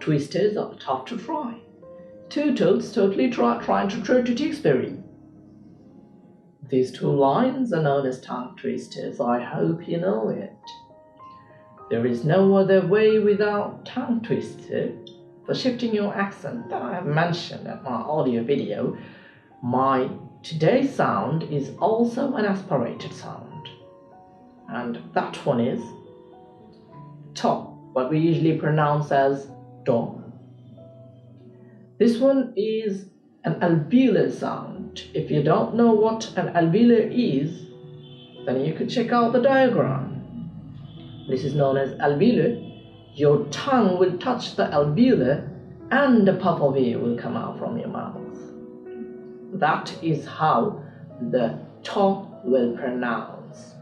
twisters are tough to try. Two toads totally trying to throw to Tewkesbury. These two lines are known as tongue twisters. I hope you know it. There is no other way without tongue twister for shifting your accent that I have mentioned at my audio video. My today's sound is also an aspirated sound, and that one is to, what we usually pronounce as do. This one is an alveolar sound. If you don't know what an alveolar is, then you could check out the diagram. This is known as alveolar. Your tongue will touch the alveolar and a puff of air will come out from your mouth. That is how the to will pronounce.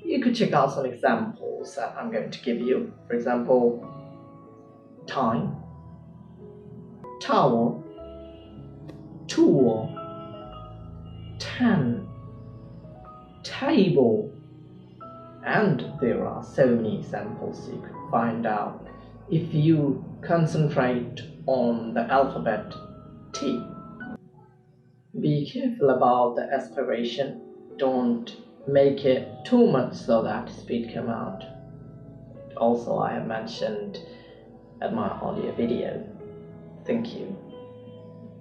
You could check out some examples that I'm going to give you. For example, time, towel, tool, 10, table, and there are so many examples you could find out if you concentrate on the alphabet T. Be careful about the aspiration. Don't make it too much so that speed come out. Also, I have mentioned at my audio video. Thank you.